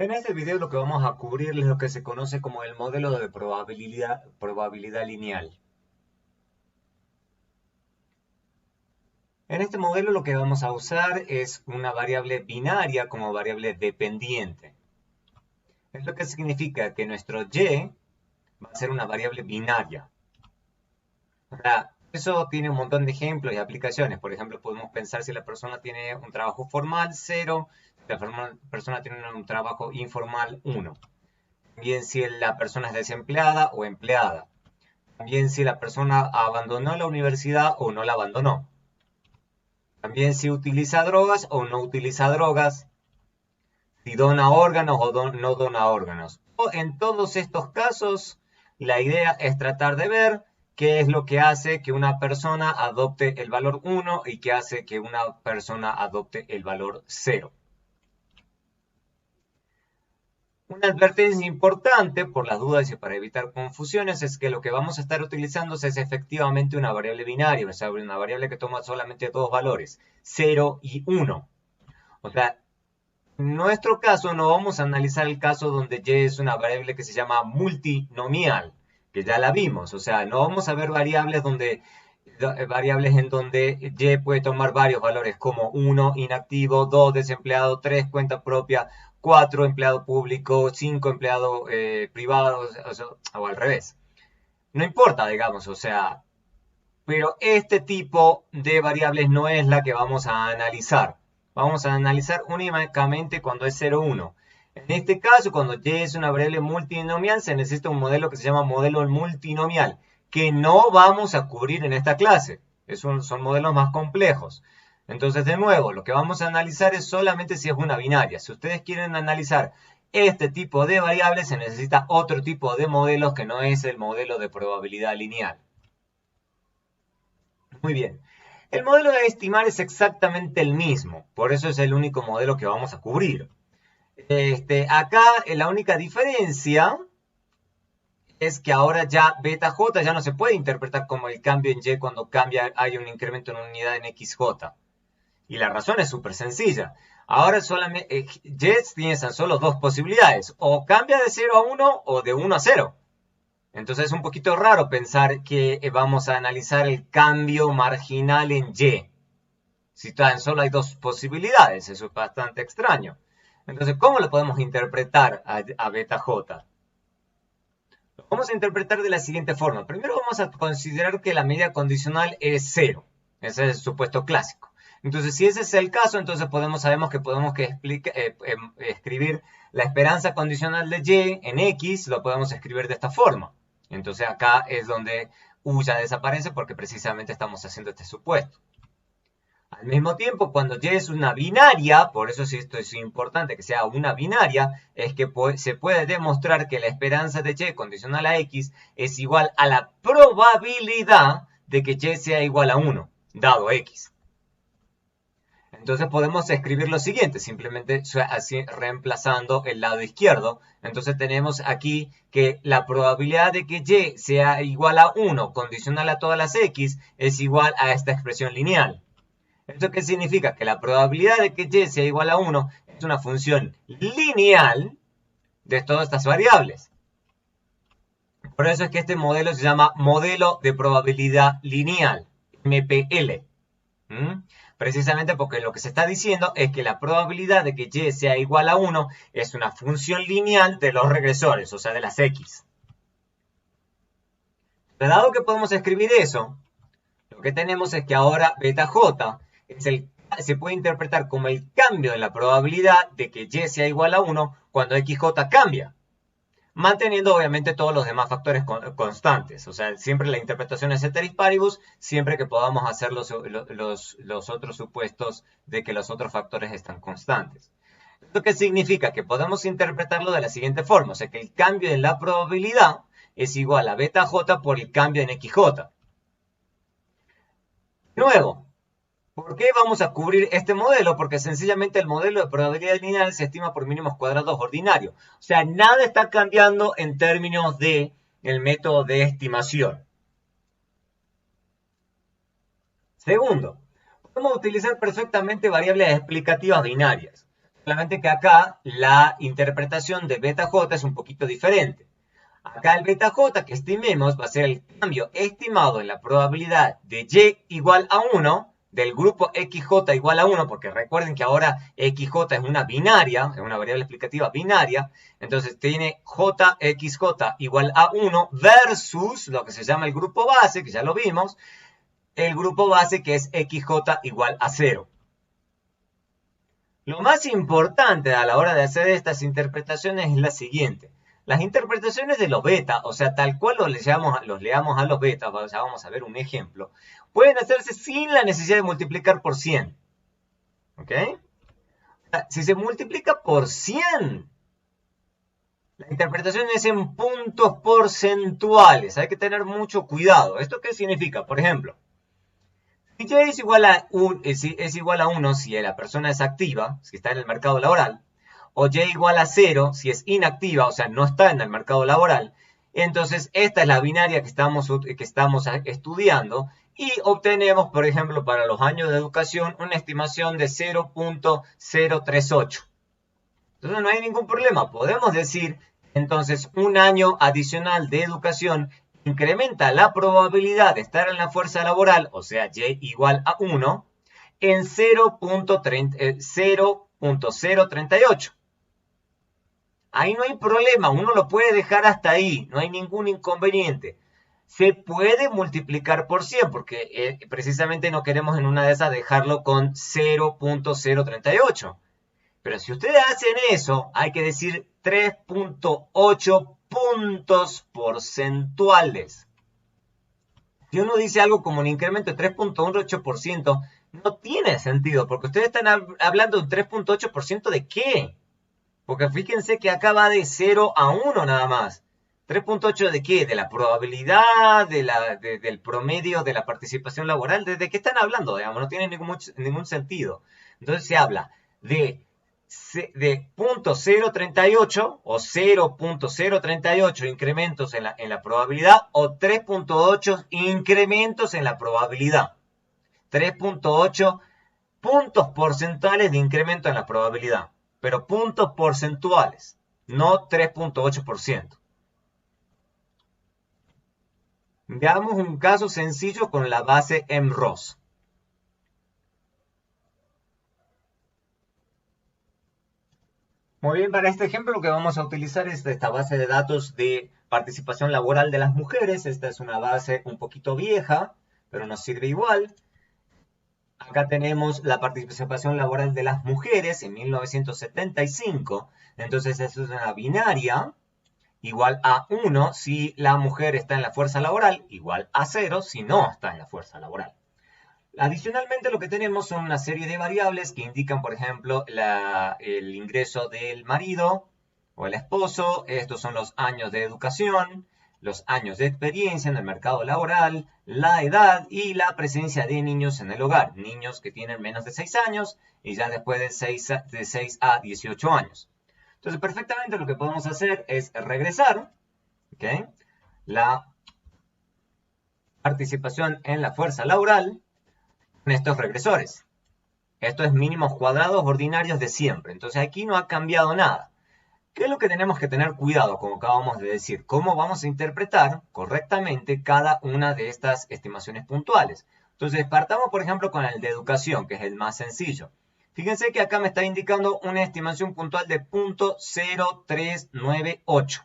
En este video lo que vamos a cubrir es lo que se conoce como el modelo de probabilidad lineal. En este modelo lo que vamos a usar es una variable binaria como variable dependiente. Esto que significa que nuestro y va a ser una variable binaria. Ahora, eso tiene un montón de ejemplos y aplicaciones. Por ejemplo, podemos pensar si la persona tiene un trabajo formal, 0, si la persona tiene un trabajo informal, 1. También si la persona es desempleada o empleada. También si la persona abandonó la universidad o no la abandonó. También si utiliza drogas o no utiliza drogas. Si dona órganos o no dona órganos. En todos estos casos, la idea es tratar de ver qué es lo que hace que una persona adopte el valor 1 y qué hace que una persona adopte el valor 0. Una advertencia importante, por las dudas y para evitar confusiones, es que lo que vamos a estar utilizando es efectivamente una variable binaria, o sea, una variable que toma solamente dos valores, 0 y 1. O sea, en nuestro caso no vamos a analizar el caso donde y es una variable que se llama multinomial, que ya la vimos. O sea, no vamos a ver variables en donde y puede tomar varios valores como 1 inactivo, 2 desempleado, 3 cuenta propia, 4 empleado público, 5 empleado privado, o al revés. No importa, digamos, o sea, pero este tipo de variables no es la que vamos a analizar. Vamos a analizar únicamente cuando es 0, 1. En este caso, cuando y es una variable multinomial, se necesita un modelo que se llama modelo multinomial, que no vamos a cubrir en esta clase. Son modelos más complejos. Entonces, de nuevo, lo que vamos a analizar es solamente si es una binaria. Si ustedes quieren analizar este tipo de variables, se necesita otro tipo de modelos que no es el modelo de probabilidad lineal. Muy bien. El modelo de estimar es exactamente el mismo, por eso es el único modelo que vamos a cubrir. Acá la única diferencia es que ahora ya beta j ya no se puede interpretar como el cambio en y cuando hay un incremento en unidad en xj. Y la razón es súper sencilla. Ahora solamente y tiene tan solo dos posibilidades, o cambia de 0 a 1 o de 1 a 0. Entonces es un poquito raro pensar que vamos a analizar el cambio marginal en y. Si tan solo hay dos posibilidades, eso es bastante extraño. Entonces, ¿cómo lo podemos interpretar a beta j? Lo vamos a interpretar de la siguiente forma. Primero vamos a considerar que la medida condicional es 0. Ese es el supuesto clásico. Entonces, si ese es el caso, entonces sabemos que podemos escribir la esperanza condicional de y en x, lo podemos escribir de esta forma. Entonces acá es donde u ya desaparece porque precisamente estamos haciendo este supuesto. Al mismo tiempo, cuando y es una binaria, por eso sí esto es importante que sea una binaria, es que se puede demostrar que la esperanza de y condicional a x es igual a la probabilidad de que y sea igual a 1, dado x. Entonces podemos escribir lo siguiente, simplemente así reemplazando el lado izquierdo. Entonces tenemos aquí que la probabilidad de que y sea igual a 1 condicional a todas las x es igual a esta expresión lineal. ¿Esto qué significa? Que la probabilidad de que y sea igual a 1 es una función lineal de todas estas variables. Por eso es que este modelo se llama modelo de probabilidad lineal, MPL. Precisamente porque lo que se está diciendo es que la probabilidad de que y sea igual a 1 es una función lineal de los regresores, o sea, de las x. Dado que podemos escribir eso, lo que tenemos es que ahora beta j se puede interpretar como el cambio de la probabilidad de que y sea igual a 1 cuando xj cambia, manteniendo obviamente todos los demás factores constantes. O sea, siempre la interpretación es ceteris paribus, siempre que podamos hacer los otros supuestos de que los otros factores están constantes. ¿Esto qué significa? Que podemos interpretarlo de la siguiente forma, o sea que el cambio en la probabilidad es igual a beta j por el cambio en xj. De nuevo, ¿por qué vamos a cubrir este modelo? Porque sencillamente el modelo de probabilidad lineal se estima por mínimos cuadrados ordinarios. O sea, nada está cambiando en términos del método de estimación. Segundo, podemos utilizar perfectamente variables explicativas binarias. Solamente que acá la interpretación de beta j es un poquito diferente. Acá el beta j que estimemos va a ser el cambio estimado en la probabilidad de y igual a 1 del grupo xj igual a 1, porque recuerden que ahora xj es una binaria, es una variable explicativa binaria, entonces tiene xj igual a 1 versus lo que se llama el grupo base, que ya lo vimos, el grupo base que es xj igual a 0. Lo más importante a la hora de hacer estas interpretaciones es la siguiente. Las interpretaciones de los beta, o sea, tal cual los leamos a los beta, ya vamos a ver un ejemplo, pueden hacerse sin la necesidad de multiplicar por 100. ¿Ok? Si se multiplica por 100, la interpretación es en puntos porcentuales. Hay que tener mucho cuidado. ¿Esto qué significa? Por ejemplo, si y es igual a 1 si la persona es activa, si está en el mercado laboral, o y igual a 0 si es inactiva, o sea, no está en el mercado laboral, entonces esta es la binaria que estamos estudiando y obtenemos, por ejemplo, para los años de educación, una estimación de 0.038. Entonces no hay ningún problema. Podemos decir, entonces, un año adicional de educación incrementa la probabilidad de estar en la fuerza laboral, o sea, y igual a 1, en 0.038. Ahí no hay problema, uno lo puede dejar hasta ahí, no hay ningún inconveniente. Se puede multiplicar por 100, porque precisamente no queremos en una de esas dejarlo con 0.038. Pero si ustedes hacen eso, hay que decir 3.8 puntos porcentuales. Si uno dice algo como un incremento de 3.18%, no tiene sentido, porque ustedes están hablando de un 3.8% de qué. Porque fíjense que acá va de 0 a 1 nada más. ¿3.8 de qué? ¿De la probabilidad? ¿Del promedio de la participación laboral? ¿De qué están hablando? Digamos, no tiene ningún sentido. Entonces se habla de 0.038 o 0.038 incrementos en la probabilidad o 3.8 incrementos en la probabilidad. 3.8 puntos porcentuales de incremento en la probabilidad, pero puntos porcentuales, no 3.8%. Veamos un caso sencillo con la base MROS. Muy bien, para este ejemplo lo que vamos a utilizar es esta base de datos de participación laboral de las mujeres. Esta es una base un poquito vieja, pero nos sirve igual. Acá tenemos la participación laboral de las mujeres en 1975. Entonces es una binaria igual a 1 si la mujer está en la fuerza laboral, igual a 0 si no está en la fuerza laboral. Adicionalmente lo que tenemos son una serie de variables que indican, por ejemplo, el ingreso del marido o el esposo. Estos son los años de educación, los años de experiencia en el mercado laboral, la edad y la presencia de niños en el hogar. Niños que tienen menos de 6 años y ya después de 6 a 18 años. Entonces, perfectamente lo que podemos hacer es regresar, ¿okay?, la participación en la fuerza laboral en estos regresores. Esto es mínimos cuadrados ordinarios de siempre. Entonces aquí no ha cambiado nada. ¿Qué es lo que tenemos que tener cuidado, como acabamos de decir? ¿Cómo vamos a interpretar correctamente cada una de estas estimaciones puntuales? Entonces, partamos, por ejemplo, con el de educación, que es el más sencillo. Fíjense que acá me está indicando una estimación puntual de 0.0398.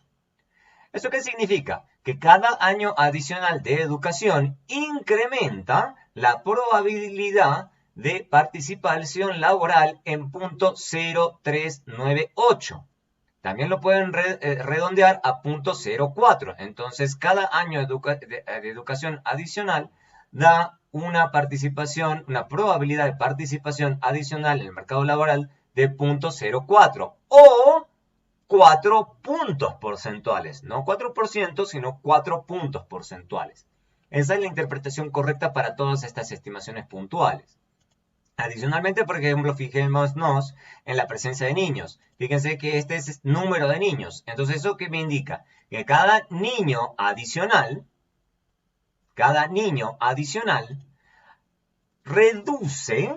¿Eso qué significa? Que cada año adicional de educación incrementa la probabilidad de participación laboral en 0.0398. También lo pueden redondear a 0.04. Entonces, cada año de educación adicional da una probabilidad de participación adicional en el mercado laboral de 0.04 o 4 puntos porcentuales. No 4%, sino 4 puntos porcentuales. Esa es la interpretación correcta para todas estas estimaciones puntuales. Adicionalmente, por ejemplo, fijémonos en la presencia de niños. Fíjense que este es el número de niños. Entonces, ¿eso qué me indica? Que cada niño adicional reduce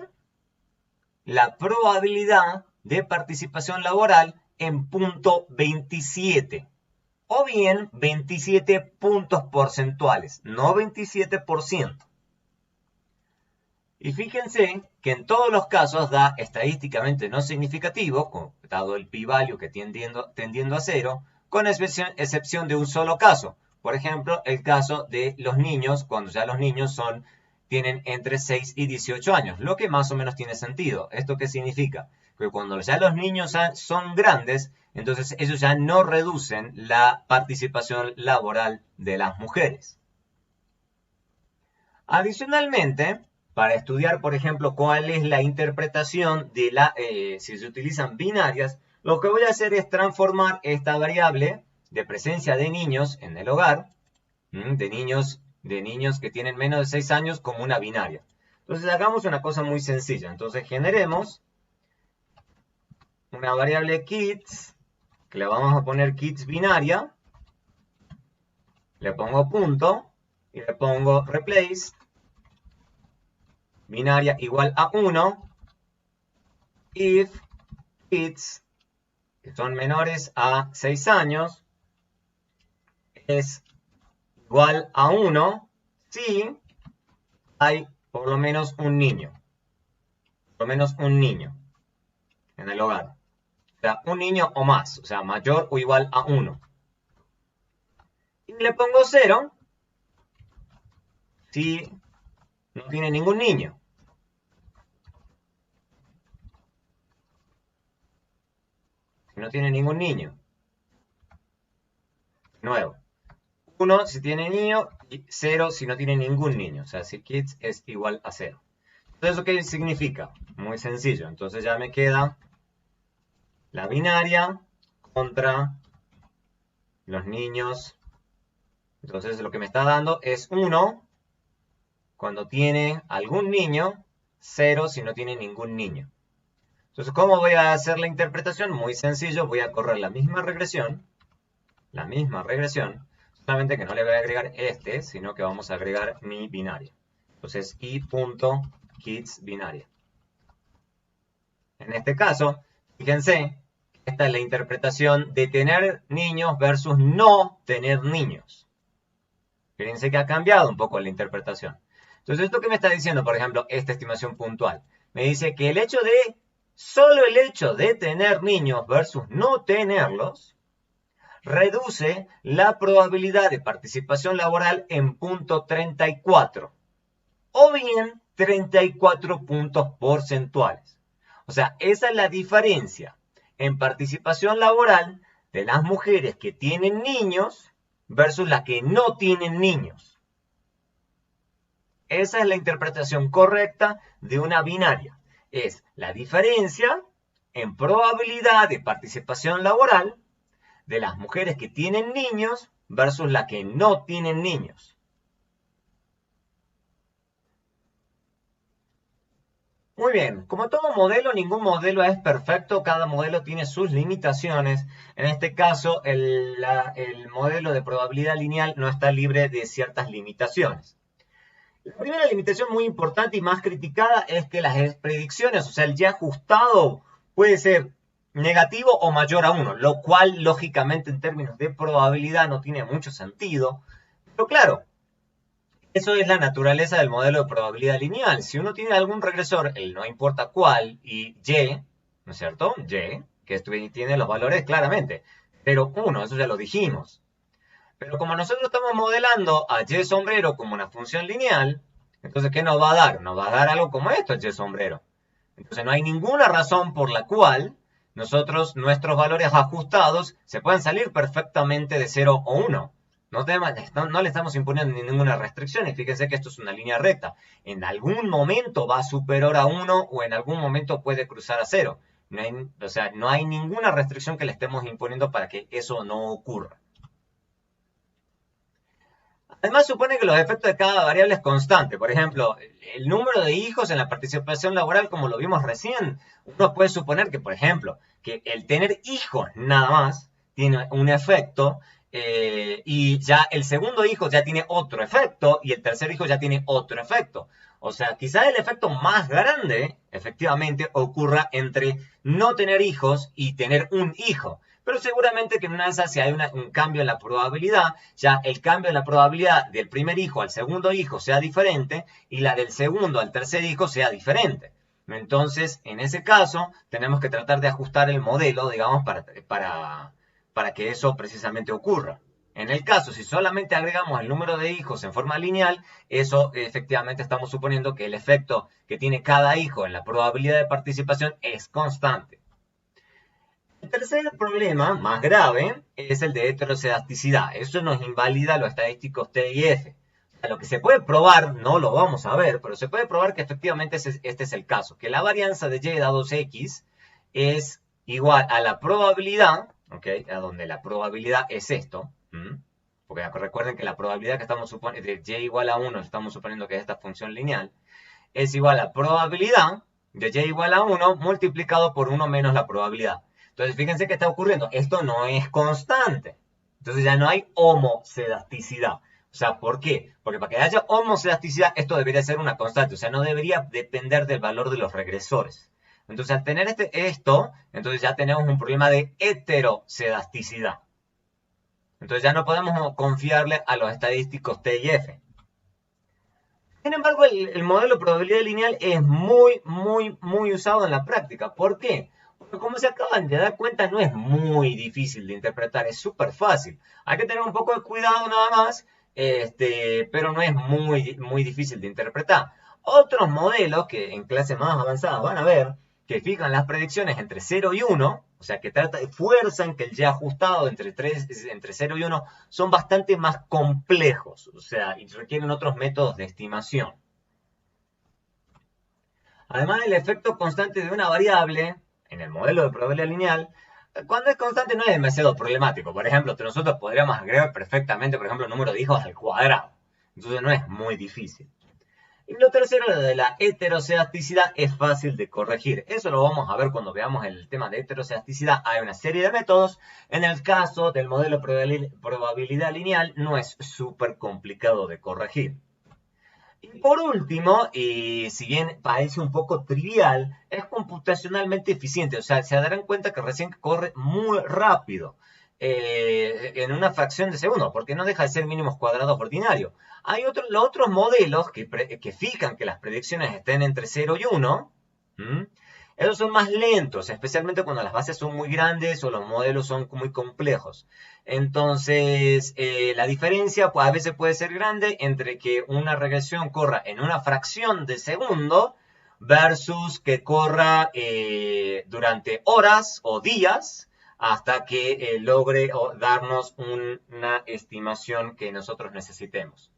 la probabilidad de participación laboral en punto 27. O bien 27 puntos porcentuales, no 27%. Y fíjense que en todos los casos da estadísticamente no significativo, dado el p-value que tendiendo a cero, con excepción de un solo caso. Por ejemplo, el caso de los niños, cuando ya los niños tienen entre 6 y 18 años, lo que más o menos tiene sentido. ¿Esto qué significa? Que cuando ya los niños son grandes, entonces ellos ya no reducen la participación laboral de las mujeres. Adicionalmente, para estudiar, por ejemplo, cuál es la interpretación de si se utilizan binarias, lo que voy a hacer es transformar esta variable de presencia de niños en el hogar, de niños que tienen menos de 6 años, como una binaria. Entonces hagamos una cosa muy sencilla. Entonces generemos una variable kids, que le vamos a poner kids binaria, le pongo punto y le pongo replace, binaria igual a 1, if kids, que son menores a 6 años, es igual a 1 si hay por lo menos un niño. Por lo menos un niño en el hogar. O sea, un niño o más. O sea, mayor o igual a 1. Y le pongo 0 si no tiene ningún niño. Si no tiene ningún niño. De nuevo. 1 si tiene niño y 0 si no tiene ningún niño. O sea, si kids es igual a 0. Entonces, ¿eso qué significa? Muy sencillo. Entonces ya me queda la binaria contra los niños. Entonces lo que me está dando es 1 cuando tiene algún niño, 0 si no tiene ningún niño. Entonces, ¿cómo voy a hacer la interpretación? Muy sencillo, voy a correr la misma regresión, solamente que no le voy a agregar sino que vamos a agregar mi binaria. Entonces, i.kids binaria. En este caso, fíjense, esta es la interpretación de tener niños versus no tener niños. Fíjense que ha cambiado un poco la interpretación. Entonces, ¿esto qué me está diciendo, por ejemplo, esta estimación puntual? Me dice que solo el hecho de tener niños versus no tenerlos, reduce la probabilidad de participación laboral en punto 34. O bien 34 puntos porcentuales. O sea, esa es la diferencia en participación laboral de las mujeres que tienen niños versus las que no tienen niños. Esa es la interpretación correcta de una binaria. Es la diferencia en probabilidad de participación laboral de las mujeres que tienen niños versus las que no tienen niños. Muy bien, como todo modelo, ningún modelo es perfecto, cada modelo tiene sus limitaciones. En este caso, el modelo de probabilidad lineal no está libre de ciertas limitaciones. La primera limitación muy importante y más criticada es que las predicciones, o sea, el y ajustado puede ser negativo o mayor a 1, lo cual lógicamente en términos de probabilidad no tiene mucho sentido. Pero claro, eso es la naturaleza del modelo de probabilidad lineal. Si uno tiene algún regresor, el no importa cuál, y y, ¿no es cierto? Y, que tiene los valores claramente. Pero 1, eso ya lo dijimos. Pero como nosotros estamos modelando a y sombrero como una función lineal, entonces, ¿qué nos va a dar? Nos va a dar algo como esto, y sombrero. Entonces, no hay ninguna razón por la cual nuestros valores ajustados se puedan salir perfectamente de 0 o 1. No le estamos imponiendo ninguna restricción. Y fíjense que esto es una línea recta. En algún momento va superior a 1 o en algún momento puede cruzar a 0. No hay ninguna restricción que le estemos imponiendo para que eso no ocurra. Además, supone que los efectos de cada variable es constante. Por ejemplo, el número de hijos en la participación laboral, como lo vimos recién, uno puede suponer que, por ejemplo, que el tener hijos nada más tiene un efecto y ya el segundo hijo ya tiene otro efecto y el tercer hijo ya tiene otro efecto. O sea, quizás el efecto más grande, efectivamente, ocurra entre no tener hijos y tener un hijo. Pero seguramente que en una de esas, si hay un cambio en la probabilidad, ya el cambio en la probabilidad del primer hijo al segundo hijo sea diferente y la del segundo al tercer hijo sea diferente. Entonces, en ese caso, tenemos que tratar de ajustar el modelo, digamos, para que eso precisamente ocurra. En el caso, si solamente agregamos el número de hijos en forma lineal, eso efectivamente estamos suponiendo que el efecto que tiene cada hijo en la probabilidad de participación es constante. El tercer problema, más grave, es el de heteroscedasticidad. Eso nos invalida los estadísticos T y F. O sea, lo que se puede probar, no lo vamos a ver, pero se puede probar que efectivamente este es el caso, que la varianza de y dado x es igual a la probabilidad, ¿okay? A donde la probabilidad es esto, porque recuerden que la probabilidad que estamos suponiendo, de y igual a 1, estamos suponiendo que es esta función lineal, es igual a probabilidad de y igual a 1 multiplicado por 1 menos la probabilidad. Entonces, fíjense qué está ocurriendo. Esto no es constante. Entonces ya no hay homocedasticidad. O sea, ¿por qué? Porque para que haya homocedasticidad, esto debería ser una constante. O sea, no debería depender del valor de los regresores. Entonces, al tener esto, entonces ya tenemos un problema de heterocedasticidad. Entonces ya no podemos confiarle a los estadísticos T y F. Sin embargo, el modelo de probabilidad lineal es muy usado en la práctica. ¿Por qué? Porque como se acaban de dar cuenta, no es muy difícil de interpretar, es súper fácil. Hay que tener un poco de cuidado nada más, pero no es muy difícil de interpretar. Otros modelos que en clase más avanzada van a ver, que fijan las predicciones entre 0 y 1, o sea, que fuerzan que el y ajustado entre 0 y 1 son bastante más complejos, o sea, y requieren otros métodos de estimación. Además, el efecto constante de una variable en el modelo de probabilidad lineal, cuando es constante no es demasiado problemático. Por ejemplo, nosotros podríamos agregar perfectamente, por ejemplo, el número de hijos al cuadrado. Entonces no es muy difícil. Y lo tercero, lo de la heterocedasticidad, es fácil de corregir. Eso lo vamos a ver cuando veamos el tema de heterocedasticidad. Hay una serie de métodos. En el caso del modelo de probabilidad lineal, no es súper complicado de corregir. Y por último, si bien parece un poco trivial, es computacionalmente eficiente. O sea, se darán cuenta que recién corre muy rápido. En una fracción de segundo, porque no deja de ser mínimos cuadrados ordinarios. Hay los otros modelos que fijan que las predicciones estén entre 0 y 1. Esos son más lentos, especialmente cuando las bases son muy grandes o los modelos son muy complejos. Entonces, la diferencia pues, a veces puede ser grande entre que una regresión corra en una fracción de segundo versus que corra durante horas o días hasta que logre darnos una estimación que nosotros necesitemos.